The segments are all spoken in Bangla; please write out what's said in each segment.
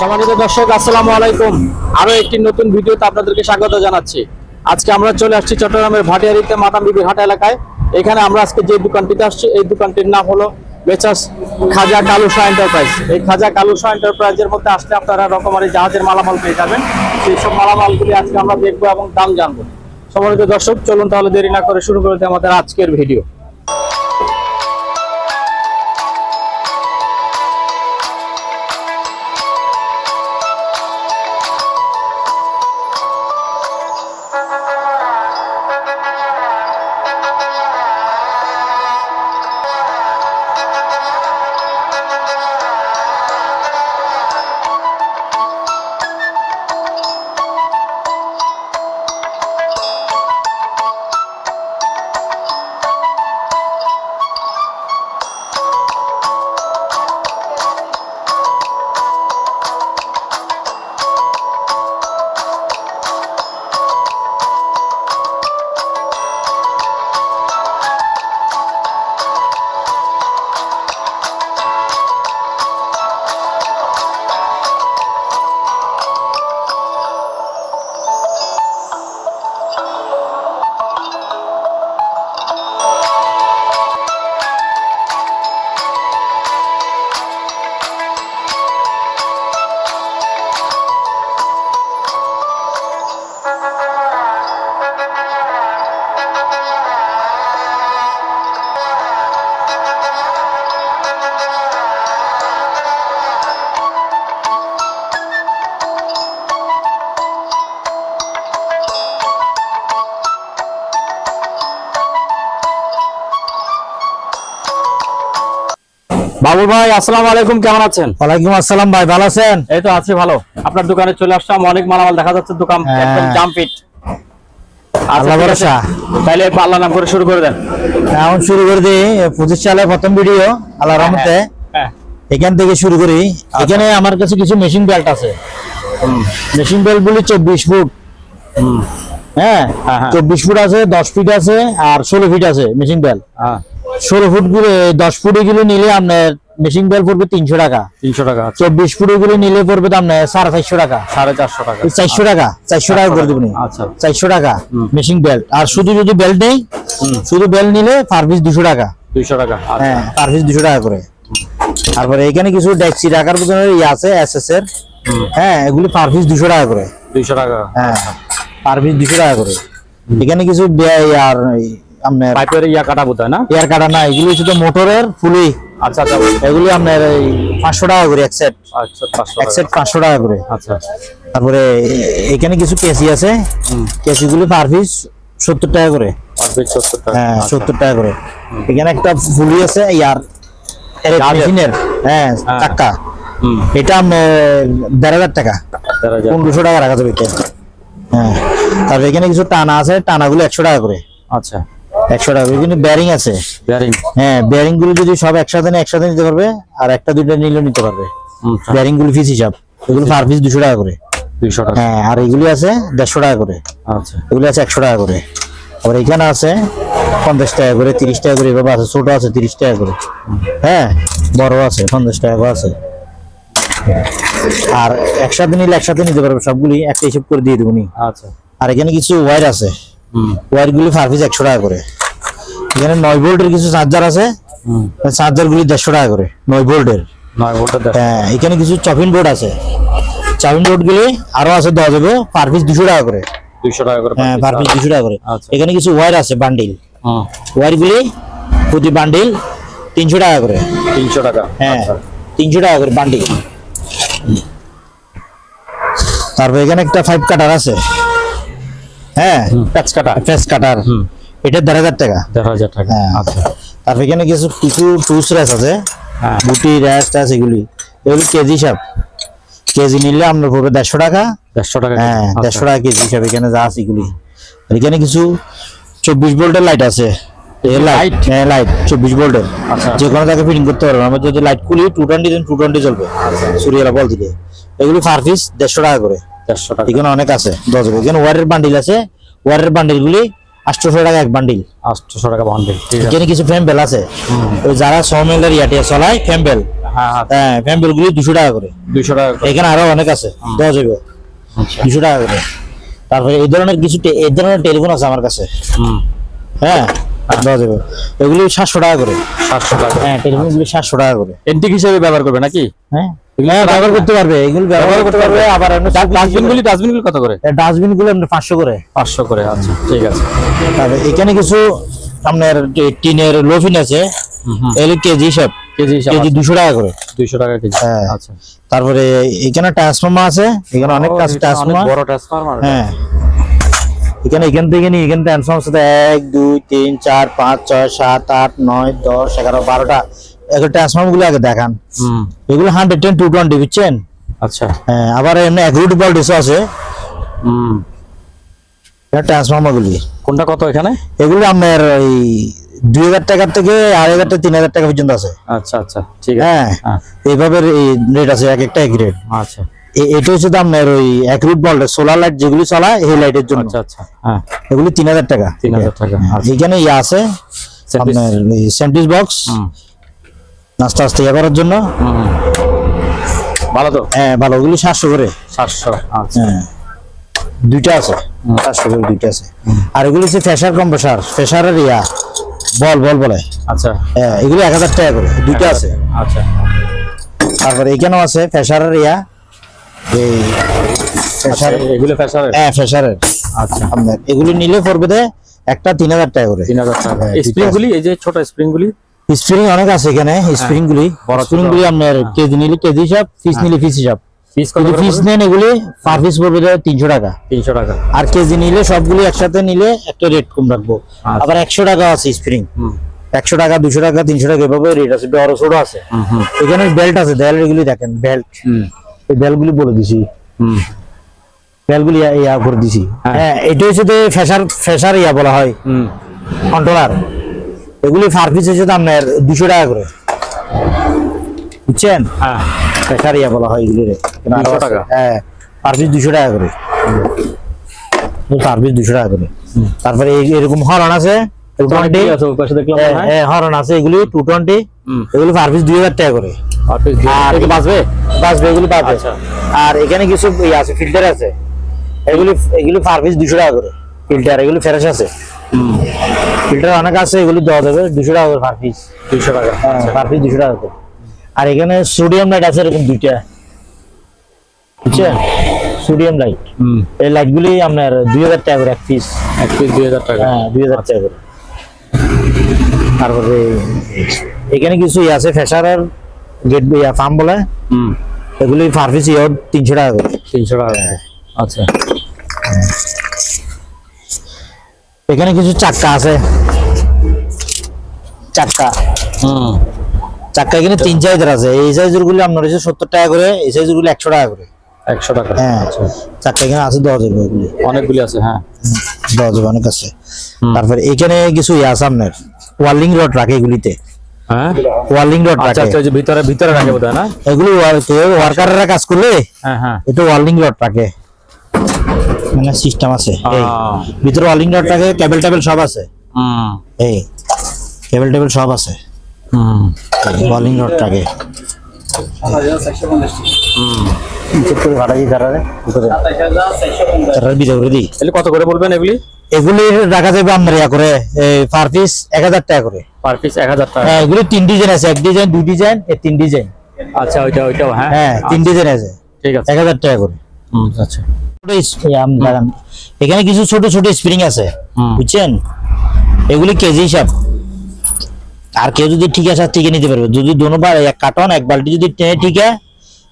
সম্মানিত দর্শক, আসসালামু আলাইকুম। আরো একটি নতুন ভিডিওতে আপনাদেরকে স্বাগত জানাচ্ছি। আজকে আমরা চলে আসছি চট্টগ্রামের ভাটিয়ারিতে মাতাম বিবির হাট এলাকায়। এখানে আমরা আজকে যে দোকানটিতে আসছি, এই দোকানটির নাম হলো মেসার্স খাজা কালু শাহ এন্টারপ্রাইজ। এই খাজা কালু শাহ এন্টারপ্রাইজের মধ্যে আসলে আপনারা রকমারি জাহাজের মালামাল পেয়ে যাবেন। সেই সব মালামালগুলি আজকে আমরা দেখবো এবং দাম জানবো। সম্মানিত দর্শক, চলুন তাহলে দেরি না করে শুরু করতে আমাদের আজকের ভিডিও। বাবু ভাই, আসসালামু আলাইকুম, কেমন আছেন? ওয়ালাইকুম আসসালাম ভাই, ভালো আছেন? এই তো আছি ভালো। আপনার দোকানে চলে আসলাম, অনেক মালামাল দেখা যাচ্ছে, দোকান একদম জামপিট। আল্লাহ ভরসা। তাইলে আল্লাহ নাম করে শুরু করে দেন। এখন শুরু করে দিই 25 সালের প্রথম ভিডিও আল্লাহর রহমতে। এখান থেকে শুরু করি। এখানে আমার কাছে কিছু মেশিন বেল্ট আছে। মেশিন বেল্ট গুলি 24 ফুট। হ্যাঁ, 24 ফুট আছে, 10 ফিট আছে আর 16 ফিট আছে মেশিন বেল্ট। 16 ফুট গুলো 10 ফুট গুলো নিলে আপনার মেশিন বেল্ট পড়বে 300 টাকা। 300 টাকা। 24 ফুট গুলো নিলে পড়বে আপনার 450 টাকা। 450 টাকা। 400 টাকা। 400 টাকা করে দেবেন। আচ্ছা, 400 টাকা মেশিন বেল্ট। আর শুধু যদি বেল্ট নেই, শুধু বেল্ট নিলে পার পিস 200 টাকা। 200 টাকা। হ্যাঁ, পার পিস 200 টাকা করে। তারপরে এখানে কিছু ডেক্সি রাখার মতো আছে এসএস এর। হ্যাঁ, এগুলি পার পিস 200 টাকা করে। 200 টাকা। হ্যাঁ, পার পিস 200 টাকা করে। এখানে কিছু আর আপনার পাইপের কাটা বোধহয় না, এয়ার কাটা না, এগুলি শুধু মোটরের ফুলি। আচ্ছা আচ্ছা, এগুলি আপনার 500 টাকা করে এক সেট। আচ্ছা, 500 টাকা করে। আচ্ছা, তারপরে এখানে কিছু কেসি আছে, কেসি গুলি পার পিস 70 টাকা করে। পার পিস 70 টাকা। হ্যাঁ, 70 টাকা করে। এখানে একটা ফুলি আছে ইয়ার মেশিনের। হ্যাঁ, চাকা। এটা 1500 টাকা। 1500 টাকা রাখা যাবে। হ্যাঁ, তারপরে এখানে কিছু টানা আছে, টানাগুলো 100 টাকা করে। আচ্ছা, 100 টাকা। এখানে বেয়ারিং আছে, বেয়ারিং। হ্যাঁ, বেয়ারিং গুলো যদি সব একসাথে নিতে পারবে, আর একটা দুইটা নিলেও নিতে পারবে। বেয়ারিং গুলো পিস হিসাব, এগুলো পার পিস 200 টাকা করে। 200 টাকা। হ্যাঁ, আর এগুলি আছে 150 টাকা করে। আচ্ছা, এগুলো আছে 100 টাকা করে। আবার এখানে আছে 50 টাকা করে, 30 টাকা করে, এভাবে আছে। ছোট আছে 30 টাকা করে। হ্যাঁ, বড় আছে 50 টাকা করে আছে। আর একসাথে নিলে একসাথে নিতে পারবে, সবগুলি একটা হিসাব করে দিয়ে দেবো। আচ্ছা, আর এখানে কিছু ওয়্যার আছে, ওয়্যার গুলি পার পিস 100 টাকা করে। এখানে 9 ভোল্টের কিছু চার্জার আছে, চার্জার গুলি 150 টাকা করে। 9 ভোল্টের। হ্যাঁ, এখানে কিছু চপিং বোর্ড আছে, চপিং বোর্ড গুলি আরো আছে, দেওয়া যাবে পার পিস 200 টাকা করে। 200 টাকা করে। হ্যাঁ, পার পিস 200 টাকা করে। এখানে কিছু ওয়্যার আছে, বান্ডিল। ওয়্যার গুলি প্রতি বান্ডিল 300 টাকা করে। 300 টাকা। হ্যাঁ, 300 টাকা করে বান্ডিল। তারপর এখানে একটা 5 কাটার আছে। হ্যাঁ, প্যাচ কাটার। এটা 1500 টাকা। 1500 টাকা। আচ্ছা, তারপর এখানে কিছু টুলস রেস আছে, বুটি রেস আছে, এগুলি কেজি হিসাব। কেজি নিলে আপনার পড়বে 150 টাকা। 150 টাকা। হ্যাঁ, 150 টাকা কেজি হিসাব এখানে যা আছে এগুলি। এখানে কিছু 24 ভোল্টের লাইট আছে। লাইট, হ্যাঁ, লাইট 24 ভোল্টের। আচ্ছা, যে কোনো জায়গায় ফিটিং করতে পারবে। আমরা যদি লাইট খুলি 220 দেন 220 জ্বলবে। সূর্যের বল দিলে। এগুলি পার পিস 150 টাকা করে। 150 টাকা। এখানে অনেক আছে, 10 এখানে ওয়্যারের বান্ডিল আছে। ওয়্যারের বান্ডিল গুলি 800 টাকা এক বান্ডিল। 800 টাকা বান্ডিল। ঠিক আছে। এখানে কিছু ফ্যাম্বেল আছে, ওই যারা সমেলের ইয়াতে চলায় ফ্যাম্বেল, হ্যাঁ ফ্যাম্বেল গুলি 200 টাকা করে। 200 টাকা। এখানে আরো অনেক আছে, দেওয়া যাবে 200 টাকা করে। তারপরে এই ধরনের কিছু এই ধরনের টেলিফোন আছে আমার কাছে, হ্যাঁ দেওয়া যাবে। এগুলি 700 টাকা করে। 700 টাকা। হ্যাঁ টেলিফোন গুলি 700 টাকা করে। এন্টিক হিসেবে ব্যবহার করবে নাকি? হ্যাঁ ব্যবহার করতে পারবে, এগুলো ব্যবহার করতে পারবে। আবার ডাস্টবিনগুলি কত করে? ডাস্টবিনগুলো আমরা 500 করে। 500 করে। আচ্ছা ঠিক আছে। তারপরে এখানে কিছু আপনার টিনের লোফিন আছে, এগুলো কেজি হিসাব, কেজি 200 টাকা করে। 200 টাকা কেজি। আচ্ছা। তারপরে এখানে ট্রান্সফর্মার আছে, এখানে অনেক ট্রান্সফর্মার, বড় ট্রান্সফর্মার। হ্যাঁ এখান থেকে নিয়ে এখানে ট্রান্সফর্মার আছে 1 2 3 4 5 6 7 8 9 10 11 12টা। এগুলো ট্রান্সফর্মার গুলো আগে দেখান। এগুলো 110 220 বুঝছেন? আচ্ছা। হ্যাঁ আবার এমনি এগ্রুড ভোল্টেজ আছে। ট্রান্সফর্মার গুলি কোনটা কত এখানে? এগুলো আপনার ওই 2000 টাকা থেকে 2500 3000 টাকা পর্যন্ত আছে। আচ্ছা আচ্ছা ঠিক আছে। হ্যাঁ এইভাবে রেট আছে, এক একটা এক রেট। আচ্ছা এটা হচ্ছে আপনার ওই এগ্রুড ভোল্টেজ সোলার লাইট যেগুলি চলায় এই লাইটের জন্য। আচ্ছা আচ্ছা। হ্যাঁ এগুলি 3000 টাকা। 3000 টাকা। এখানে ইয়া আছে আপনার স্যান্ডউইচ বক্স, নাস্তা আস্তে করার জন্য। ভালো তো? হ্যাঁ ভালো। ওগুলি 700 করে। 700। আচ্ছা। হ্যাঁ দুইটা আছে, 700 করে দুইটা আছে। আর এগুলি হচ্ছে ফ্রেশার কম্প্রেসার, ফ্রেশারের ইয়া বল বলে। আচ্ছা। হ্যাঁ এগুলি 1000 টাকা করে দুইটা আছে। আচ্ছা। তারপরে এখানেও আছে ফ্রেশারের ইয়া, এই ফ্রেশার, এগুলো ফ্রেশারের। হ্যাঁ ফ্রেশারের। আচ্ছা। আপনার এগুলি নিলে পড়বে দে একটা 3000 টাকা করে। 3000 টাকা। স্প্রিং গুলি, এই যে ছোট স্প্রিং গুলি, স্প্রিং অনেক আছে এখানে। স্প্রিং গুলি বড় স্প্রিং গুলি আপনার কেজি নিলে কেজি হিসাব, পিস নিলে পিস হিসাব। পিস নেন এগুলি পার পিস পড়বে 300 টাকা। 300 টাকা। আর কেজি নিলে সবগুলি একসাথে নিলে একটা রেট কম রাখবো। আবার 100 টাকা আছে স্প্রিং, 100 টাকা 200 টাকা 300 টাকা এভাবে রেট আছে। বড় ছোট আছে। এখানে বেল্ট আছে, দেয়াল এগুলি দেখেন বেল্ট, এই বেল্ট গুলি বলে দিছি, বেল্ট গুলি ইয়া করে দিছি। হ্যাঁ এটা হচ্ছে ফ্রেশার ইয়া বলা হয়, কন্ট্রোলার। এগুলি পার পিস হচ্ছে আপনার 200 টাকা করে, বুঝছেন? হ্যাঁ ফ্রেশার ইয়া বলা হয় এগুলি 200 টাকা। হ্যাঁ পার পিস 200 টাকা করে, পার পিস 200 টাকা করে। তারপরে এরকম হরন আছে, হরন আছে এগুলি 220, এগুলি পার পিস 2000 টাকা করে। আর বাঁচবে এগুলি পাবে। আর এখানে কিছু ইয়ে আছে, ফিল্টার আছে, এগুলি পার পিস 200 টাকা করে ফিল্টার। এগুলি ফ্রেশ আছে, ফিল্টার অনেক আছে, এগুলি দেওয়া যাবে 200 টাকা করে পার পিস। 200 টাকা। হ্যাঁ পার পিস 200 টাকা করে। আর এখানে সোডিয়াম লাইট আছে এরকম দুইটা, বুঝছেন? সোডিয়াম লাইট, এই লাইট গুলি আপনার 2000 টাকা করে এক পিস। 2000 টাকা। হ্যাঁ 2000 টাকা করে। তারপরে এখানে কিছু ইয়ে আছে ফ্রেশারের গেট ইয়া ফার্ম বলে, এগুলি পার পিস 300 টাকা করে। 300 টাকা। আচ্ছা। এখানে কিছু চাক্কা আছে, চাক্কা এখানে 3 সাইজের আছে। এই সাইজের গুলি আপনার হচ্ছে 70 টাকা করে, এই সাইজের গুলি 100 টাকা করে। 100 টাকা। হ্যাঁ চাক্কা এখানে আছে, দেওয়া যাবে এগুলি অনেকগুলি আছে। হ্যাঁ দেওয়া যাবে, অনেক আছে। তারপরে এখানে কিছু ইয়া আছে আপনার ওয়ার্লিং রড রাখে এগুলিতে। হ্যাঁ ওয়ার্লিং রড রাখে। আচ্ছা ভিতরে রাখে বোধহয় না? এগুলো ওয়ার্কাররা কাজ করলে এটা ওয়ার্লিং রড রাখে, মানে সিস্টেম আছে। এই ভিতরে ওয়ার্লিং রড রাখে, কেবল টেবিল সব আছে। এই কেবল টেবিল সব আছে। ওয়ার্লিং রড রাখে। কত করে বলবেন এগুলি? এগুলি রাখা যাবে আপনার ইয়া করে পার পিস 1000 টাকা করে। পার পিস 1000 টাকা। হ্যাঁ এগুলি 3 ডিজাইন আছে, 1 ডিজাইন 2 ডিজাইন 3 ডিজাইন। আচ্ছা ওইটাও। হ্যাঁ 3 ডিজাইন আছে। ঠিক আছে 1000 টাকা করে। আচ্ছা। এখানে কিছু ছোট ছোট স্প্রিং আছে, বুঝছেন? এগুলি কেজি হিসাব। আর কেউ যদি ঠিক আছে ঠিক নিতে পারবে, যদি দুবার এক কার্টন এক বালতি যদি টেনে ঠিক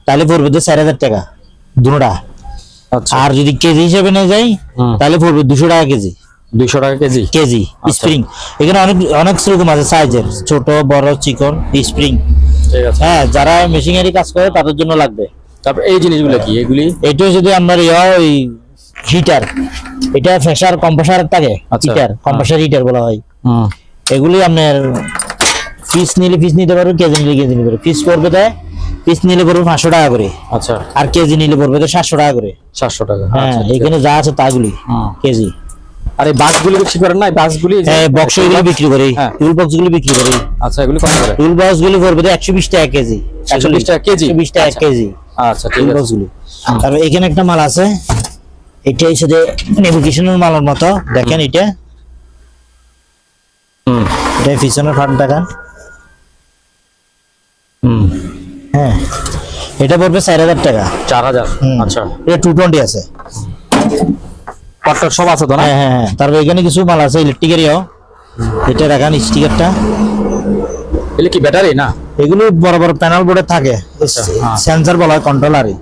তাহলে পড়বে 4000 টাকা দুটোটা। আর যদি কেজি হিসেবে নিয়ে যাই তাহলে পড়বে 200 টাকা কেজি। 200 টাকা কেজি স্প্রিং। এখানে অনেক রকম আছে সাইজের, ছোট বড় চিকন স্প্রিং। ঠিক আছে। হ্যাঁ যারা মেশিনারি কাজ করে তাদের জন্য লাগবে। তারপর এই জিনিসগুলো কি? এগুলি এটা যদি আপনার ওই হিটার, এটা ফ্রেশার কম্প্রেসার থাকে, হিটার কম্প্রেসার হিটার বলা হয়। এগুলি আপনার পিস নিলে পিস নিতে পারবে, কেজি নিলে কেজি নিতে পারবে। পিস পড়বে দেয়, পিস নিলে পড়বে 500 টাকা করে। আচ্ছা। আর কেজি নিলে পড়বে 700 টাকা করে। 700 টাকা। হ্যাঁ এখানে যা আছে তাগুলি কেজি। আর এই বাক্সগুলি বিক্রি করেন না? বাক্সগুলি বক্স এগুলো বিক্রি করি, টুল বক্স গুলো বিক্রি করি। আচ্ছা, এগুলি কত করে? টুল বক্স গুলো পড়বে 120 টাকা কেজি। 120 টাকা কেজি? 120 টাকা কেজি। আচ্ছা, ঠিক আছে। গুলো তারপর এখানে একটা মাল আছে, এটা হচ্ছে যে নেভিগেশনের মালের মতো, দেখেন এটা। এটা পিছনের ফার্ম টাকা। হ্যাঁ, এটা পড়বে 4000 টাকা। 4000? আচ্ছা, এটা 220 আছে। কটর সব আছে তো না? হ্যাঁ হ্যাঁ। তারপর এখানে কিছু মাল আছে ইলেকট্রিকেরও, এটা রাখান স্টিকারটা। এগুলো কি ব্যাটারি না? এগুলো বড় বড় প্যানেল বোর্ডে থাকে, সেন্সর বলা হয়, কন্ট্রোলারই,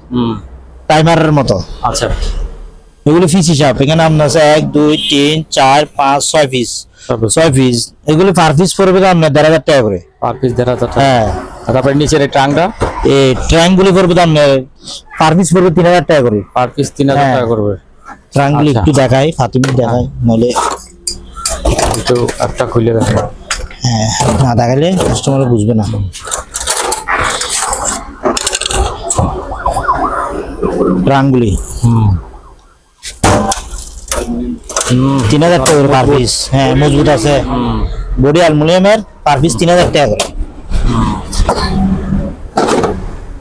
টাইমারের মতো। আচ্ছা, এগুলো পিস হিসাব। এখানে আপনার আছে 1 2 3 4 5 6 পিস, 6 পিস। এগুলো পার পিস পড়বে আপনার 1500 টাকা করে। পার পিস 1500 টাকা? হ্যাঁ। তারপরে নিচের এই ট্রাঙ্কটা, এই ট্রাঙ্কগুলি পড়বে আপনার পার পিস পড়বে 3000 টাকা করে। পার পিস 3000 টাকা করবে। ট্রাঙ্কগুলি একটু দেখাই, ফাতিমি দেখাই, নলে একটু একটা খুলে দেখেন। হ্যাঁ, না দেখালে কাস্টমার বুঝবে না। ট্রাঙ্কগুলি 3000 টাকা করে পার পিস। হ্যাঁ, মজবুত আছে, বডি অ্যালুমিনিয়ামের, পার পিস 3000 টাকা করে।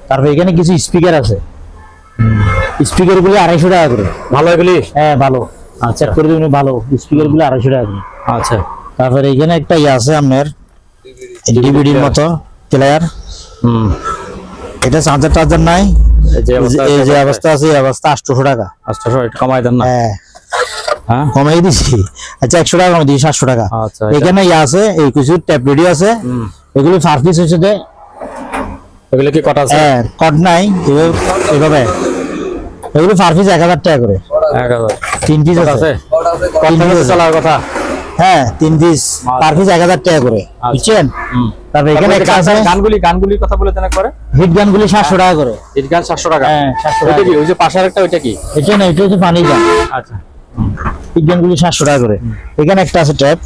তারপর এখানে কিছু স্পিকার আছে, স্পিকার গুলি 250 টাকা করে। ভালো এগুলি? হ্যাঁ, ভালো। আচ্ছা, করে দিবেন, ভালো স্পিকার গুলো 250 টাকা করে। আচ্ছা। তারপরে এখানে একটা ইয়ে আছে আপনার ডিভিডির মতো প্লেয়ার। এটা চার্জার নাই, এই যে অবস্থা আছে, এই অবস্থা 800 টাকা। 800? এটা কমাই দেন না? হ্যাঁ হ্যাঁ, কমাই দিছি। আচ্ছা, 100 টাকা কমাই দিছি, 700 টাকা। আচ্ছা, এখানে ইয়ে আছে, এই কিছু ট্যাপ রেডি আছে। এগুলো পার পিস হচ্ছে যে, এগুলো কি কট আছে? হ্যাঁ, কট নাই, এভাবে। এগুলো পার পিস 1000 টাকা করে। 1000? 3 পিস আছে। চলার কথা? হ্যাঁ, 3 পিস, পার পিস 1000 টাকা করে, বুঝছেন? তারপর এখানে একটা আছে গানগুলির কথা বলে দেন একবারে। হিট গানগুলি 700 টাকা করে। হিট গান 700 টাকা? হ্যাঁ, 700 টাকা। ওইটা কি? ওই যে পাশের একটা, ওইটা কি? এটা না, এটা হচ্ছে পানি গান। আচ্ছা, হিট গানগুলি 700 টাকা করে। এখানে একটা আছে ট্যাপ।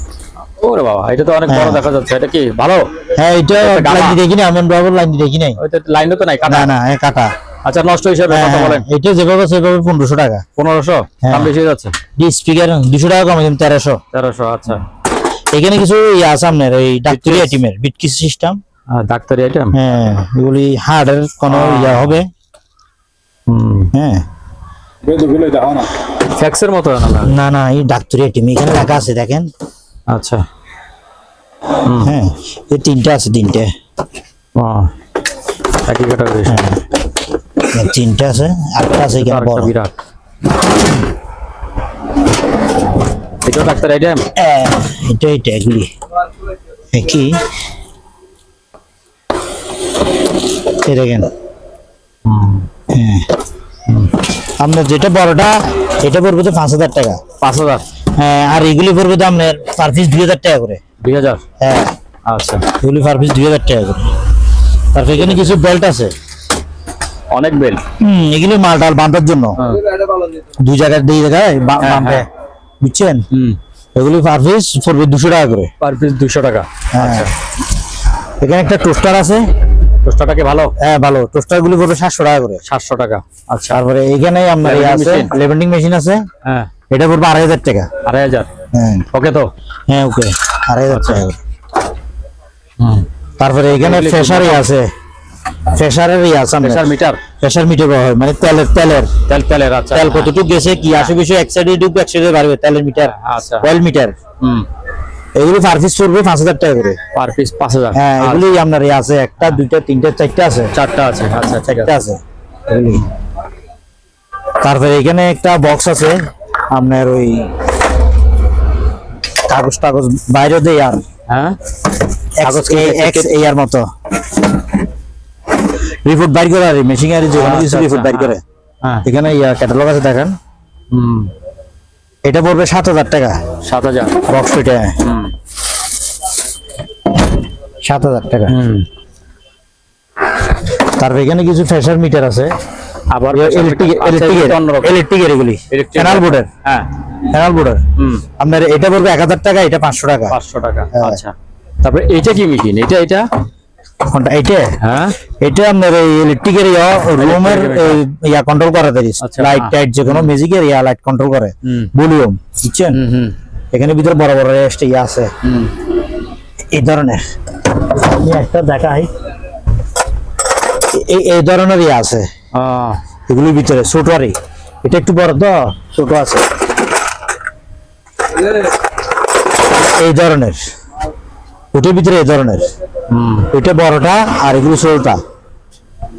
ওরে বাবা, এটা তো অনেক বড় দেখা যাচ্ছে। এটা কি ভালো? হ্যাঁ, এটা লাইন দেখি না, আমি বরাবর লাইন দেখি নাই। ওইটা লাইনও তো নাই, কাটা? না না, কাটা। আচ্ছা, নষ্ট হিসাবে কথা বলেন। এটা যেভাবে সেভাবে 1500 টাকা। 1500? দাম বেশি হয়ে যাচ্ছে। স্পিকার 200 টাকা কমে দিন, 1300। 1300? আচ্ছা। এখানে কিছু ইয়ে আছে আপনার, এই ডাক্তারি আইটেমের বিটকিস সিস্টেম। ডাক্তারি আইটেম? হ্যাঁ, এগুলি হার্ডের কোনো ইয়া হবে। হ্যাঁ, ফ্যাক্সের মতো না না, এই ডাক্তারি আইটেম এখানে লেখা আছে, দেখেন। আচ্ছা। হ্যাঁ, এই 3টা আছে, 3টে। একই ক্যাটাগরি? 3টে আছে, আরেকটা আছে এখানে বড়। বিরাট। এটা ডাক্তার আইটেম? এটা এগুলি কি দেখেন। হ্যাঁ, আপনার যেটা বড়টা, এটা পড়বে তো 5000 টাকা। 5000? হ্যাঁ, আর এগুলি পড়বে তো আপনার পার পিস 2000 টাকা করে। 2000? হ্যাঁ। আচ্ছা, এগুলি পার পিস 2000 টাকা করে। তারপর এখানে কিছু বেল্ট আছে, অনেক বেল্ট। এগুলি মালটাল বাঁধার জন্য, 2 জায়গায় 2 জায়গায় বাঁধে, বুঝছেন? এগুলি পার পিস পড়বে 200 টাকা করে। পার পিস 200 টাকা? আচ্ছা। এখানে একটা টোস্টার আছে। টোস্টারটা কি ভালো? হ্যাঁ, ভালো। টোস্টার গুলি পড়বে 700 টাকা করে। 700 টাকা? আচ্ছা। তারপরে এখানে আপনার আছে লেভেন্ডিং মেশিন আছে। হ্যাঁ, এটা পড়বে 2500 টাকা। 2500? হ্যাঁ, ওকে তো? হ্যাঁ, ওকে, 2500 টাকা। তারপরে এখানে ফ্রেশারই আছে, ফ্রেশারের আছে, প্রেসার মিটার? প্রেসার মিটার হয়, মানে তেলের। আচ্ছা। তেল কতটুকু গেছে, কি আশেপাশে এক সাইডে ঢুকবে, এক সাইডে বাড়বে, তেলের মিটার। আচ্ছা। Oil meter. এগুলি পার পিস পড়বে 5000 টাকা করে। Per piece 5000? হ্যাঁ, এগুলি আপনার আছে, 1টা 2টা 3টা 4টা আছে। 4টা আছে? আচ্ছা, ঠিক আছে। এগুলি। তারপরে এখানে একটা বক্স আছে আপনার, ওই কাগজ বাইরে দেয়, আর হ্যাঁ, কাগজ এর মতো রিপোর্ট বাইর করে, আর মেশিনারি যে কোনো কিছু রিপোর্ট বাইর করে। এখানে ক্যাটালগ আছে, দেখেন। এটা পড়বে 7000 টাকা। 7000? বক্স এটা 7000 টাকা। তারপর এখানে কিছু প্রেসার মিটার আছে, আবার ইলেকট্রিকের এগুলি প্যানেল বোর্ডের। হ্যাঁ, প্যানেল বোর্ডের। আপনার এটা পড়বে 1000 টাকা, এটা 500 টাকা। 500 টাকা? আচ্ছা। তারপরে এটা কি মেশিন? এটা কোনটা? এটা? হ্যাঁ, এটা আপনার এই ইলেকট্রিকের রুমের কন্ট্রোল করে দেয়, লাইট টাইট যে কোনো মিউজিকের লাইট কন্ট্রোল করে, ভলিউম, বুঝছেন? এখানে ভিতরে বড় বড় রেস্ট ইয়ে আছে এই ধরনের। আমি একটা দেখাই, এই ধরনের ইয়ে আছে এগুলোর ভিতরে ছোট আরে, এটা একটু বড় তো ছোট আছে এই ধরনের, ওটার ভিতরে এই ধরনের, এটা বড়টা আর এগুলো ছোটটা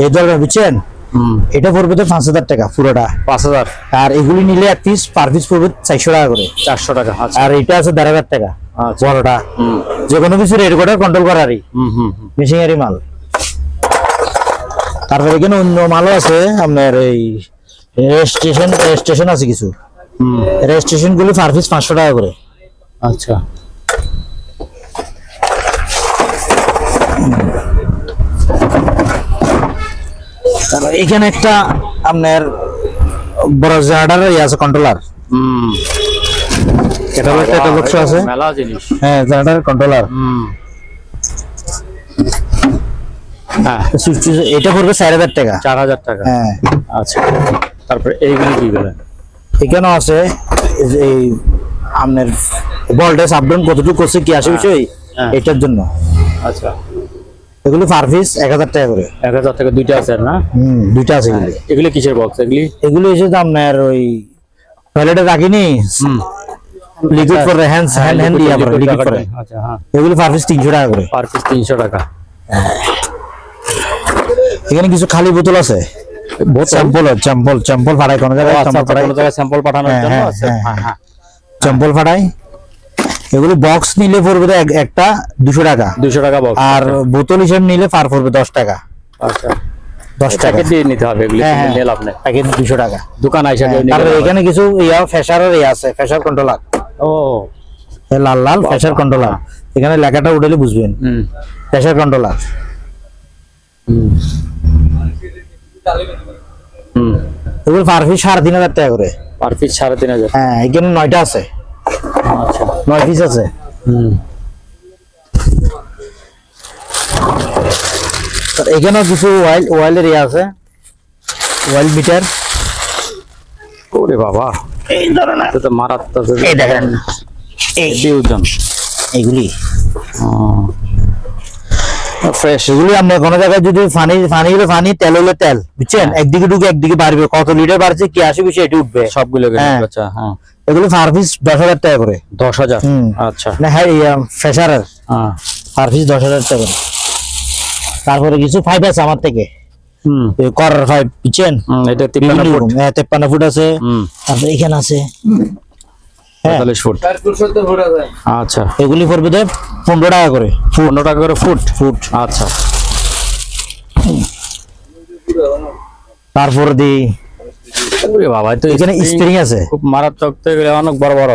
এই ধরনের, বুঝছেন? এটা পড়বে তো 5,000 টাকা পুরোটা 5,000, আর এগুলি নিলে এক পিস পার পিস পড়বে 400 টাকা করে। 400 টাকা। আচ্ছা, আর এটা আছে 1,500 টাকা বড়টা। যে কোনো কিছু রেড কোডার কন্ট্রোল করারই মেশিনারি মাল। তারপরে এখানে অন্য মালও আছে আপনার, এই রেজিস্ট্রেশন আছে কিছু, রেজিস্ট্রেশন গুলি পার পিস 500 টাকা করে। আচ্ছা, এখানে একটা আপনার বড় জেনারেটর আছে কন্ট্রোলার, ক্যাটালগ আছে মেলা জিনিস। হ্যাঁ, জেনারেটর কন্ট্রোলার। হ্যাঁ, এটা পড়বে 4,000 টাকা। 4,000 টাকা। হ্যাঁ, আচ্ছা, তারপরে এইগুলো কি বলেন? এখানেও আছে এই আপনার ভোল্টেজ আপ ডাউন কতটুকু করছে কি আসে বিষয় এটার জন্য। আচ্ছা, এগুলো পার পিস 1,000 টাকা করে। 1,000 টাকা দুইটা আছে না? দুইটা আছে এগুলি। এগুলো কিসের বক্স? এগুলো এসে তো আপনার ওই টয়লেটে রাখিনি, লিকুইড ফর হ্যান্ড দিয়া করে লিকুইড করে। আচ্ছা, হ্যাঁ, এগুলো পার পিস 300 টাকা করে। পার পিস 300 টাকা। এখানে কিছু খালি বোতল আছে, স্যাম্পল ফাটাই কোন জায়গায়, স্যাম্পল পাঠানোর জন্য আছে। হ্যাঁ হ্যাঁ, স্যাম্পল ফাটাই। এগুলো বক্স নিলে পড়বে একটা 200 টাকা, 200 টাকা বক্স। আর বোতল হিসেব নিলে পার পড়বে 10 টাকা। আচ্ছা, 10 টাকা দিয়ে নিতে হবে এগুলো, নিলে আপনি প্যাকেট 200 টাকা দোকান আইসা দিয়ে নিতে। তারপরে এখানে কিছু ফ্রেশারের আছে, ফ্রেশার কন্ট্রোলার। ও, লাল লাল ফ্রেশার কন্ট্রোলার, এখানে লেখাটা উঠলে বুঝবেন ফ্রেশার কন্ট্রোলার। এগুলো পার পিস 3,500 টাকা করে। Per piece 3,500। হ্যাঁ, এখানে 9টা আছে। আচ্ছা, 9 পিস আছে। এখানেও কিছু ওয়েলের ইয়ে আছে, ওয়েল মিটার। ওরে বাবা, এই ধরনের এটা তো মারাত্মক। এই দেখেন, এই ওজন এগুলি ফ্রেশ। এগুলি আমরা কোনো জায়গায় যদি পানি হলে পানি, তেল হলে তেল, বুঝছেন? একদিকে ঢুকে একদিকে বাড়বে, কত লিটার বাড়ছে কি আসে বিষয় এটা উঠবে সবগুলো। আচ্ছা, হ্যাঁ, এগুলো পার পিস 10,000 টাকা করে। 10,000। আচ্ছা, না হ্যাঁ, ফ্রেশারের পার পিস 10,000 টাকা করে। তারপরে কিছু পাইপ আছে আমার থেকে, করার পাইপ, বুঝছেন? এটা 53 ফুট। হ্যাঁ, 53 ফুট আছে। তারপরে এখানে আছে 45 ফুট। আচ্ছা, এগুলি পড়বে 15 টাকা করে। 15 টাকা করে ফুট। আচ্ছা, তারপর দি ওরে বাবা, তো এখানে স্প্রিং আছে, খুব মারাত্মক। তো এগুলো অনেক বড় বড়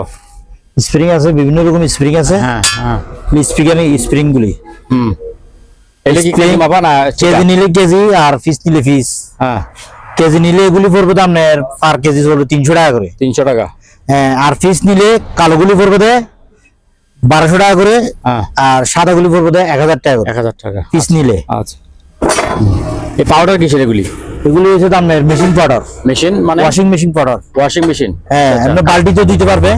স্প্রিং আছে, বিভিন্ন রকম স্প্রিং আছে। হ্যাঁ হ্যাঁ, স্প্রিং গুলি এটা কি কেজি মাপা না? কেজি নিলে কেজি, আর পিস নিলে পিস। হ্যাঁ, কেজি নিলে এগুলি পড়বে তো আপনার পার কেজি পড়বে 300 টাকা করে। 300 টাকা। হ্যাঁ, আর পিস নিলে কালোগুলি পড়বে 1200 টাকা করে। আর সাদাগুলি পড়বে 1,000 টাকা করে। 1,000 টাকা পিস নিলে। আচ্ছা, এই পাউডার কিসের এগুলি? এগুলি হচ্ছে আপনার মেশিন পাউডার। মেশিন মানে washing machine powder. Washing machine. হ্যাঁ, আপনি বালতিতে দিতে পারবে।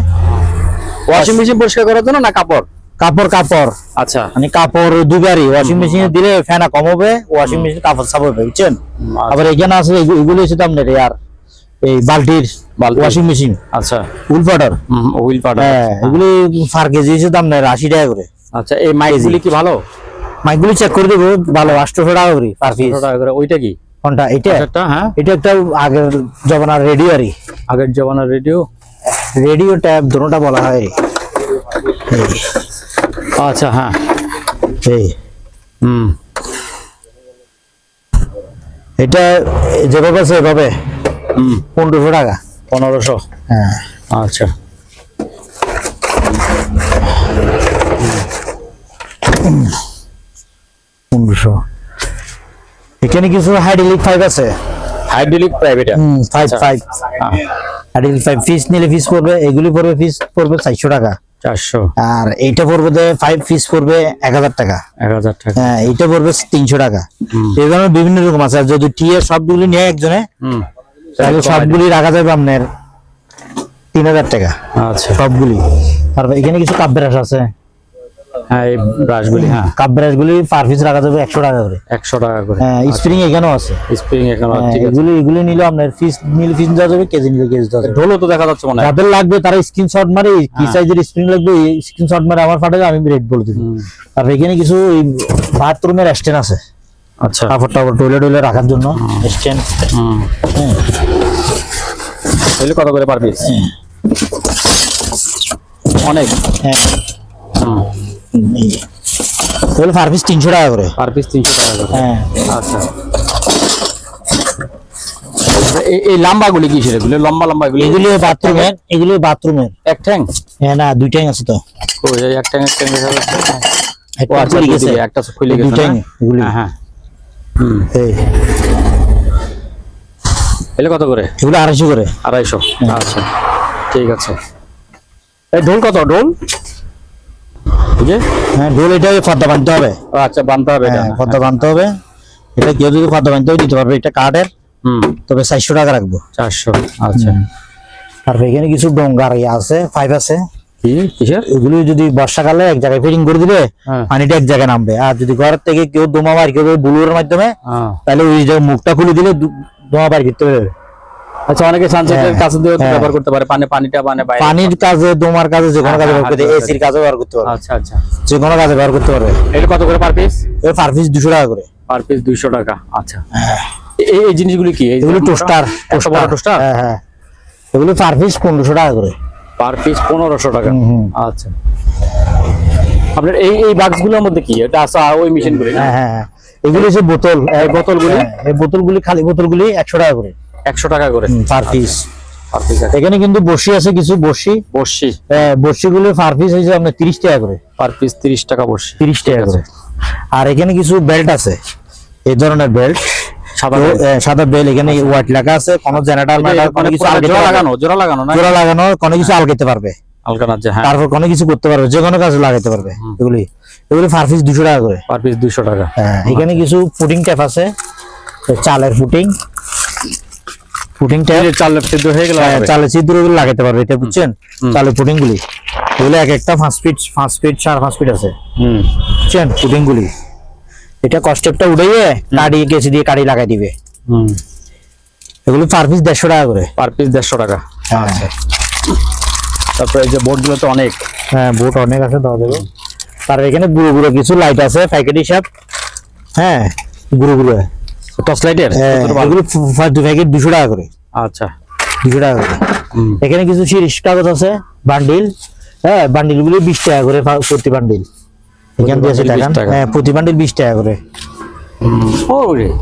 ওয়াশিং মেশিন পরিষ্কার করার জন্য না কাপড়? কাপড়। আচ্ছা, মানে কাপড় দুবারই ওয়াশিং মেশিনে দিলে ফেনা কম হবে, ওয়াশিং মেশিন কাপড় সাফ হবে, বুঝছেন? আবার এখানে আছে এগুলো হচ্ছে আপনার আর এই বালতির ওয়াশিং মেশিন। আচ্ছা, হুইল পাউডার। Wheel powder. হ্যাঁ, এগুলি পার কেজি হচ্ছে আপনার 80 টাকা করে। আচ্ছা, এই মাইকগুলি কি ভালো? মাইকগুলি চেক করে দেবো, ভালো 800 টাকা করে পার পিস। 800 টাকা করে। ওইটা কি কোনটা? এটা? হ্যাঁ, এটা একটা আগের জমানার রেডিও আরই। আগের জমানার রেডিও ট্যাব দুটোটা বলা হয়। আচ্ছা, হ্যাঁ, এই এটা যেভাবে আছে এভাবে 1500 টাকা। 1500। হ্যাঁ, আচ্ছা, 1500। এখানে কিছু হাইড্রোলিক পাইপ আছে। Hydraulic private. 5 hydraulic pipe piece নিলে পিস পড়বে, এগুলি পড়বে পিস পড়বে 400 টাকা। 400। আর এইটা পড়বে 5 পিস পড়বে 1,000 টাকা। 1,000 টাকা। হ্যাঁ, এইটা পড়বে 300 টাকা। এই ধরনের বিভিন্ন রকম আছে। আর যদি টিয়ে সবগুলি নিয়ে একজনে, তাহলে সবগুলি রাখা যাবে আপনার 3000 টাকা আচ্ছা সবগুলি। তারপর এখানে কিছু কাপ ব্রাশ আছে। হ্যাঁ এই ব্রাশগুলি, হ্যাঁ কাপ ব্রাশ গুলি পার পিস রাখা যাবে 100 টাকা করে। 100 টাকা করে। হ্যাঁ স্প্রিং এখানেও আছে। স্প্রিং এখানে, ঠিক আছে। এগুলি নিলে আপনার পিস নিলে পিস দেওয়া যাবে, কেজি নিলে কেজি দেওয়া যাবে। ঢোলও তো দেখা যাচ্ছে মনে হয়। যাদের লাগবে তারা স্ক্রিনশট মারে কি সাইজের স্প্রিং লাগবে স্ক্রিনশট মারে আমার পাঠালে আমি রেট বলে দিব। আর এখানে কিছু বাথরুমের স্ট্যান্ড আছে। আচ্ছা কাপড় টাপড় টয়লেট রাখার জন্য স্ট্যান্ড। হ্যাঁ এগুলো কত করে পার পিস? অনেক। হ্যাঁ এগুলো পার পিস 300 টাকা করে। পার পিস 300 টাকা করে। হ্যাঁ আচ্ছা এই লম্বাগুলি কি সেগুলো? লম্বা লম্বা এগুলো বাথরুমের এক ঠ্যাং? হ্যাঁ না 2 ট্যাং আছে তো। ওই এক ঠ্যাং দেখা যাচ্ছে। একটা আচ্ছা খুলে গেছে, একটা খুলে গেছে। 2 ট্যাং এগুলো। হ্যাঁ এই এগুলো কত করে? এগুলো 250 করে। 250। আচ্ছা ঠিক আছে। এই ঢোল কত? ঢোল বুঝে? হ্যাঁ ঢোল এটা ফর্দা বাঁধতে হবে। আচ্ছা বানতে হবে এটা? হ্যাঁ ফর্দা বাঁধতে হবে। এটা কেউ যদি ফর্দা বাঁধতে দিতে পারবে, এটা কাঠের। তবে 400 টাকা রাখবো। 400। আচ্ছা তারপর এখানে কিছু ডোঙ্গার আছে, পাইপ আছে। কি কিসের? এগুলো যদি বর্ষাকালে এক জায়গায় ফিটিং করে দিলে পানিটা এক জায়গায় নামবে। আর যদি ঘর থেকে কেউ দোমা বার কেউ বুলুরের মাধ্যমে, তাহলে ওই জায়গায় মুখটা খুলে দিলে দোমা বার করতে পারবে। আচ্ছা অনেকে সানসেটের কাছে দিয়ে ব্যবহার করতে পারে, পানিটা বাইরে পানির কাজে, দোমার কাজে, যে কোনো কাজে ব্যবহার করতে, এসির কাজে ব্যবহার করতে পারবে। আচ্ছা আচ্ছা যে কোনো কাজে ব্যবহার করতে পারবে। এটা কত করে পার পিস? এর পার পিস 200 টাকা করে। পার পিস 200 টাকা। আচ্ছা এই জিনিসগুলি কি? এগুলো টোস্টার। বড় টোস্টার? হ্যাঁ হ্যাঁ এগুলো পার পিস 1500 টাকা করে। পার পিস 1500 টাকা। আচ্ছা আপনার এই বাক্সগুলোর মধ্যে কি এটা আছে? ওই মেশিনগুলো? হ্যাঁ হ্যাঁ এগুলো হচ্ছে বোতল। এই বোতলগুলি, এই বোতলগুলি, খালি বোতলগুলি 100 টাকা করে। 100 টাকা করে পার পিস। Per piece. এখানে কিন্তু বর্ষি আছে, কিছু বর্ষি। বর্ষিগুলো পার পিস হইছে আপনার 30 টাকা করে। পার পিস 30 টাকা বর্ষি। 30 টাকা করে। আর এখানে কিছু বেল্ট আছে, এই ধরনের বেল্ট, সাদা বেল্ট। এখানে হোয়াইট লেখা আছে। কোন জেনারেটর কোনো কিছু জোড়া লাগানো না? জোড়া লাগানো, কোনো কিছু আলগাতে পারবে। হ্যাঁ। তারপর কোনো কিছু করতে পারবে, যে কোনো কাজে লাগাতে পারবে। এগুলি পার পিস 200 টাকা করে। পার পিস 200 টাকা। হ্যাঁ এখানে কিছু ফুটিং ট্যাপ আছে, চালের ফুটিং ট্যাপ। চালের ছিদ্র হয়ে গেল, চালের ছিদ্র গুলো লাগাতে পারবে, এটা বুঝছেন? চালের ফুটিং গুলি এগুলো এক একটা 5 ফিট 4.5 ফিট আছে, বুঝছেন? ফুটিং গুলি এটা কস্টেপটা উড়াইয়ে কাটি, কেসি দিয়ে কাটি লাগাই দিবে। এগুলো পার পিস 150 টাকা করে। পার পিস 150 টাকা। আচ্ছা তারপরে এই যে বোর্ডগুলো তো অনেক। হ্যাঁ বোর্ড অনেক আছে, দাও দেবো। তার এখানে গুঁড়ো গুঁড়ো কিছু লাইট আছে, প্যাকেট হিসাব। হ্যাঁ গুঁড়ো গুঁড়ো টর্চ লাইটের এগুলো প্যাকেট 200 টাকা করে। আচ্ছা 200 টাকা করে। এখানে কিছু সিরিজ কাগজ আছে, বান্ডিল। হ্যাঁ বান্ডিল গুলি 20 টাকা করে প্রতি বান্ডিল। এখান দিয়েছে টাকা। হ্যাঁ প্রতি বান্ডিল 20 টাকা করে।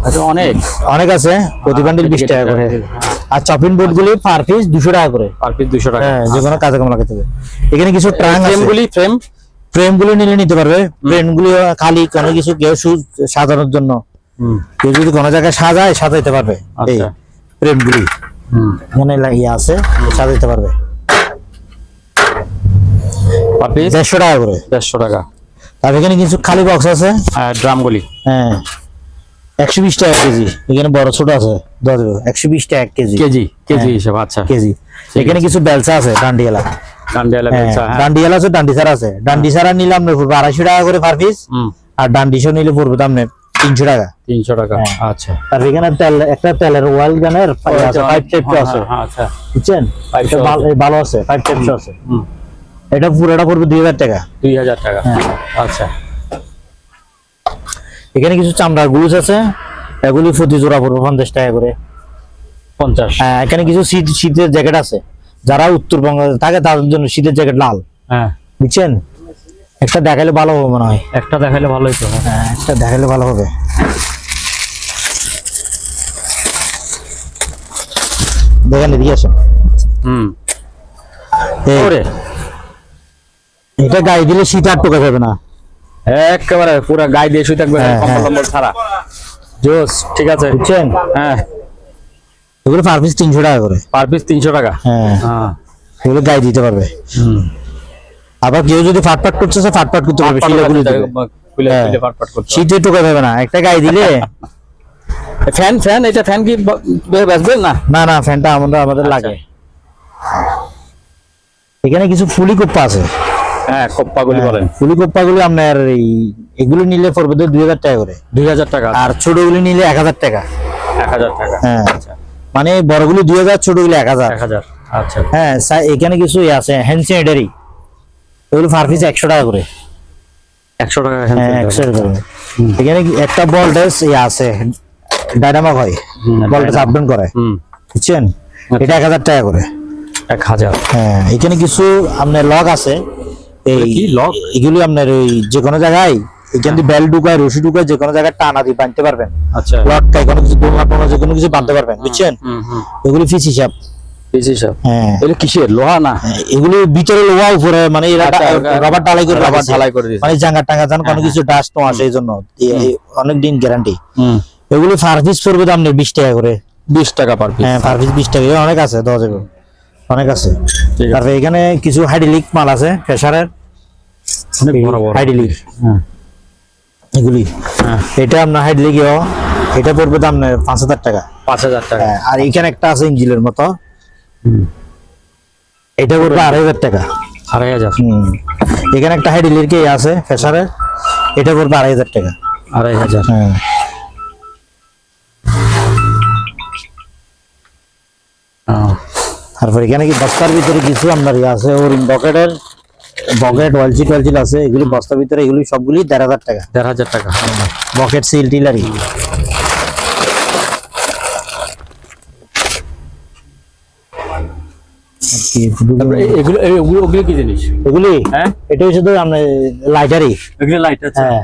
আচ্ছা অনেক অনেক আছে, প্রতি বান্ডিল 20 টাকা করে। আর চপিং বোর্ড গুলি পার পিস 200 টাকা করে। পার পিস 200 টাকা। হ্যাঁ যে কোনো কাজে কাম লাগাতে হবে। এখানে কিছু ট্রাঙ্ক আছে, ফ্রেম গুলো নিলে নিতে পারবে। ফ্রেম গুলো খালি কোনো কিছু কেউ সাজানোর জন্য, কেউ যদি কোনো জায়গায় সাজাইতে পারবে। এই ফ্রেম গুলি মনে লাগিয়ে আছে, সাজাইতে পারবে। পার পিস 150 টাকা করে। 150 টাকা। আর এখানে কিছু খালি বক্স আছে, ড্রামগুলি। হ্যাঁ 120 টাকা কেজি। এখানে বড় ছোট আছে, 120 টাকা কেজি। কেজি হিসাব। আচ্ছা কেজি। এখানে কিছু বেলচা আছে, ডান্ডিয়ালা। ডান্ডিয়ালা আছে, ডান্ডিসারা আছে। ডান্ডিসারা নিলে আপনার পড়বে 250 টাকা করে পার পিস। আর ডান্ডিশো নিলে পড়বে আপনার 300 টাকা। 300 টাকা। আচ্ছা আর এখানে একটা তেলের ওয়েল গানের পাইপ টাইপ আছে। আচ্ছা বুঝছেন? ভালো আছে, পাইপ টাইপ আছে। এটা পুরোটা পড়বে 2000 টাকা। 2000 টাকা। আচ্ছা এখানে কিছু চামড়ার গ্লুজ আছে, এগুলি প্রতি জোড়া পড়বে 50 টাকা করে। 50। হ্যাঁ এখানে কিছু শীতের জ্যাকেট আছে, যারা উত্তরবঙ্গে থাকে তাদের জন্য শীতের জ্যাকেট লাল। হ্যাঁ বুঝছেন? একটা দেখাইলে ভালো হবে মনে হয়। একটা দেখাইলে ভালো হইতো। হ্যাঁ একটা দেখাইলে ভালো হবে। দেখেন এদিকে আসেন। এটা গায়ে দিলে শীত আর টোকা যাবে না, একেবারে পুরো গায়ে দিয়ে শুয়ে থাকবে, কম্বল টম্বল ছাড়া। জোস, ঠিক আছে। বুঝছেন? হ্যাঁ এগুলো পার পিস 300 টাকা করে। পার পিস 300 টাকা। হ্যাঁ এগুলো গায়ে দিতে পারবে। আবার কেউ যদি ফাটফাট করছে ফাটফাট করতে পারবে, শীতে টোকা যাবে না, একটা গায়ে দিলে। ফ্যান এটা ফ্যান কি বেচবেন না? না ফ্যানটা আমাদের লাগে। এখানে কিছু ফুলি কোপ্পা আছে। হ্যাঁ, কোপ্পাগুলি বলেন। ফুলি কোপ্পাগুলি আপনার এগুলো নিলে পড়বে তো 2000 টাকা করে। 2000 টাকা। আর ছোটগুলি নিলে 1000 টাকা। 1000 টাকা। হ্যাঁ, আচ্ছা, মানে বড়গুলি 2000, ছোটগুলি 1000। 1000। আচ্ছা, হ্যাঁ, এখানে কিছু আছে হ্যান্ড স্যানিটারি, এগুলো পার পিস 100 টাকা করে। 100 টাকা। হ্যাঁ, 100 টাকা করে। এখানে একটা ভোল্টেজ আছে, ডায়নামো হয়, ভোল্টেজ আপ ডাউন করে, বুঝছেন? এটা 1000 টাকা করে। 1000। হ্যাঁ, এখানে কিছু আপনার লক আছে, এই কি লক? এগুলি আপনার ওই যে কোনো জায়গায় এখান থেকে বেল ঢুকায়, রশি ঢুকায়, যে কোনো জায়গায় টানা দিয়ে বাঁধতে পারবেন। আচ্ছা, লকটাই কোনো কিছু দোলনা টোলনা যে কোনো কিছু বাঁধতে পারবেন, বুঝছেন? এগুলি পিস হিসাব। হ্যাঁ, এগুলো কিসের? লোহা না? এগুলি ভিতরে লোহা, উপরে মানে রবার ঢালাই করে, রবার ঢালাই করে দিয়েছে, মানে জাঙ্গা টাঙ্গা জান কোনো কিছু ডাস্ট তো আসে, এই জন্য অনেক দিন গ্যারান্টি। এগুলি পার পিস পড়বে দাম নেই 20 টাকা করে। 20 টাকা পার পিস? হ্যাঁ, পার পিস 20 টাকা। অনেক আছে, দেওয়া যাবে, অনেক আছে। তারপরে এখানে কিছু হাইড্রোলিক মাল আছে, প্রেসারের হাইড্রোলিক এগুলি। এটা আপনার হাইড্রোলিক, এটা পড়বে দাম 5000 টাকা। 5000 টাকা। আর এখানে একটা আছে ইঞ্জিনের মতো, এটা পড়বে 2500 টাকা। 2500? এখানে একটা হাইড্রোলিক আছে প্রেসারের, এটা পড়বে 2500 টাকা। 2500। হ্যাঁ। তারপর এখানে কি বস্তার ভিতরে কিছু আপনার আছে, ওর বকেট ওয়ালচিট আছে, এগুলি বস্তার ভিতরে, এগুলি সবগুলি 1500 টাকা। 1500 টাকা। বকেট সিল টিলারি। এগুলো কি জিনিস? এগুলি হ্যাঁ, এটা হচ্ছে তো আপনার লাইটারি। এগুলো লাইট আছে? হ্যাঁ,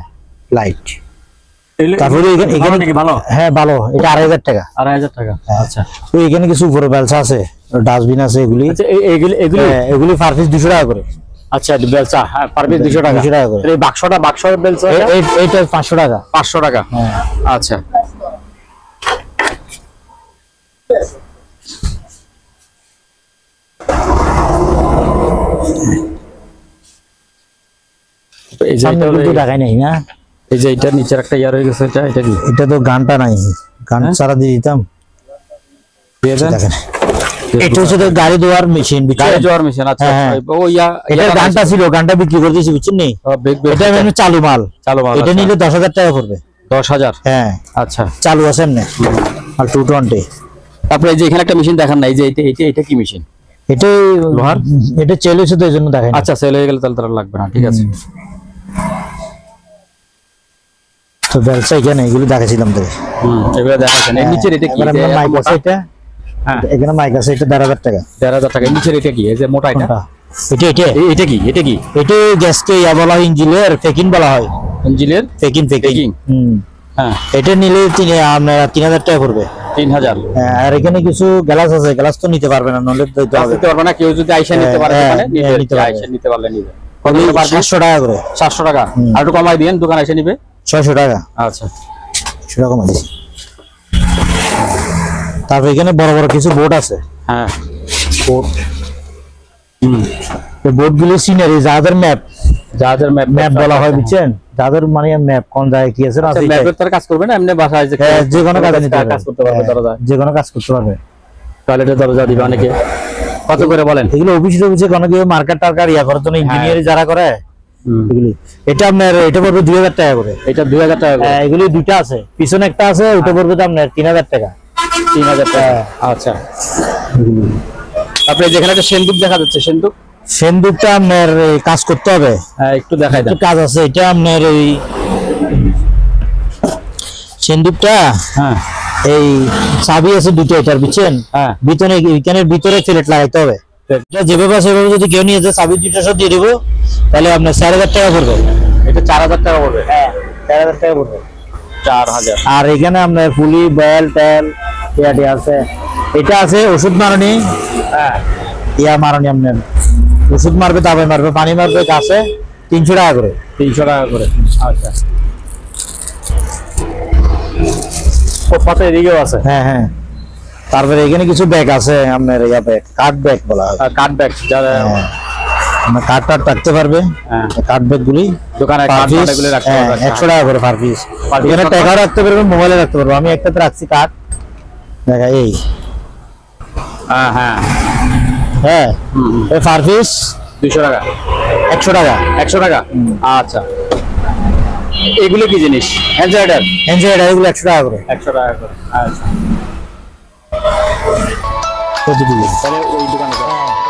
লাইট। তারপরে তারপরে এখানে নাকি ভালো? হ্যাঁ, ভালো, এটা 2500 টাকা। 2500 টাকা। আচ্ছা, তো এখানে কিছু উপরে বেলচা আছে, ডাস্টবিন আছে, এগুলি। আচ্ছা, এগুলি পার পিস 200 টাকা করে। আচ্ছা, বেলচা পার পিস 200 টাকা। 200 টাকা করে। এই বাক্সের বেলচা এইটা 500 টাকা। 500 টাকা। হ্যাঁ। আচ্ছা, এই যে সামনে কিন্তু টাকাই নেই না। এই যে এটা নিচের একটা ইয়ার হয়ে গেছে, এটা কি? এটা তো গানটা নাই, গান ছাড়া দিয়ে দিতাম। দেখেন, এটা হচ্ছে তো গাড়ি ধোয়ার মেশিন, গাড়ি ধোয়ার মেশিন। আচ্ছা, ও এটা গানটা ছিল, গানটা বিক্রি করে দিয়েছি, বুঝছেন নি? এটা এমনি চালু মাল। এটা নিলে 10000 টাকা পড়বে। 10000? হ্যাঁ, আচ্ছা, চালু আছে এমনি, আর 220। তারপরে এই যে এখানে একটা মেশিন দেখান না, এই যে এটা কি মেশিন? এটা লোহার, এটা চেল হয়েছে তো এই জন্য দেখাই। আচ্ছা, সেল হয়ে গেলে তাহলে তার লাগবে না, ঠিক আছে। তো ব্যবসা এখানে এগুলো দেখাছিলাম তো। এগুলো দেখাচ্ছেন। এর নিচের এটা কি? মাইক আছে এটা। হ্যাঁ, এখানে মাইক আছে, এটা 1500 টাকা। 1500 টাকা। নিচের এটা কি? এই যে মোটা এটা? এটা কি? এটা গ্যাসকে বলা হয়, ইঞ্জিনের ফেকিং বলা হয়। ইঞ্জিনের ফেকিং। হ্যাঁ, এটা নিলে আপনার 3000 টাকা পড়বে। 3000? হ্যাঁ। আর এখানে কিছু গ্লাস আছে, গ্লাস তো নিতে পারবে না, নলে নিতে পারবে না। কেউ যদি আইসা নিতে পারে, মানে নিতে পারলে নিবে। কত করে? 700 টাকা করে। 700 টাকা। আর একটু কমাই দিন, দোকানে এসে নিবে। 600 টাকা। আচ্ছা, 600 টাকা কমাই দিছি। তারপর এখানে বড় বড় কিছু বোর্ড আছে। হ্যাঁ, বোর্ড। এই বোর্ডগুলো সিনারি, যাদের ম্যাপ বলা হয়, বুঝছেন? যাদের মানে ম্যাপ কোন জায়গায় কি আছে না, ম্যাপের তার কাজ করবে না, এমনি বাসায় যে যে কোনো কাজ করতে পারবে। দরজা, যে কোনো কাজ করতে পারবে। টয়লেটের দরজা দিবে অনেকে। কত করে বলেন? এগুলো অফিসে অনেকে মার্কেট টার্কার ইয়া করে, তো ইঞ্জিনিয়ার যারা করে এগুলি। এটা আপনার এটা পড়বে 2000 টাকা করে। এটা 2000 টাকা করে? এগুলি দুইটা আছে, পিছনে একটা আছে, ওটা পড়বে আপনার 3000 টাকা। 3000 টাকা। আচ্ছা, তারপরে যেখানে একটা সেন্দুক দেখা যাচ্ছে, সেন্দুকটা আপনার কাজ করতে হবে। হ্যাঁ, একটু দেখাই দেন। কাজ আছে, এটা আপনার এই সেন্দুকটা। হ্যাঁ, এই চাবি আছে দুটো এটার, বুঝছেন? হ্যাঁ, ভিতরে প্লেট লাগাইতে হবে। এটা যেভাবে সেভাবে যদি কেউ নিয়ে যায়, চাবি দুটো সব দিয়ে দেবো, তাহলে আপনার 4000 টাকা পড়বে। এটা 4000 টাকা পড়বে? হ্যাঁ, 4000 টাকা পড়বে। 4000। আর এখানে আপনার পুলি বেল টেল ইয়াটি আছে। এটা আছে ওষুধ মারণি। হ্যাঁ, ইয়া মারণি, আপনার ওষুধ মারবে, দাবাই মারবে, পানি মারবে, গাছে 300 টাকা করে। 300 টাকা করে। আচ্ছা, কত এদিকেও আছে? হ্যাঁ। তারপরে এখানে কিছু ব্যাগ আছে, আপনার ইয়া ব্যাগ, কাঠ ব্যাগ বলা হয়। কাঠ ব্যাগ, যারা কাঠ রাখতে পারবে। কাঠ ব্যাগ গুলি দোকানে 100 টাকা করে পার পিস। এখানে টাকা রাখতে পারবে, মোবাইলে রাখতে পারবে। আমি একটাতে রাখছি কাঠ, দেখা এই। হ্যাঁ, হ্যাঁ এই পার পিস 200 টাকা 100 টাকা 100 টাকা আচ্ছা এগুলো কি জিনিস হ্যান্ড এনজয়েডার এগুলো 100 টাকা করে 100 টাকা করে আচ্ছা প্রতিদিন তাহলে ওই দোকানে যাও।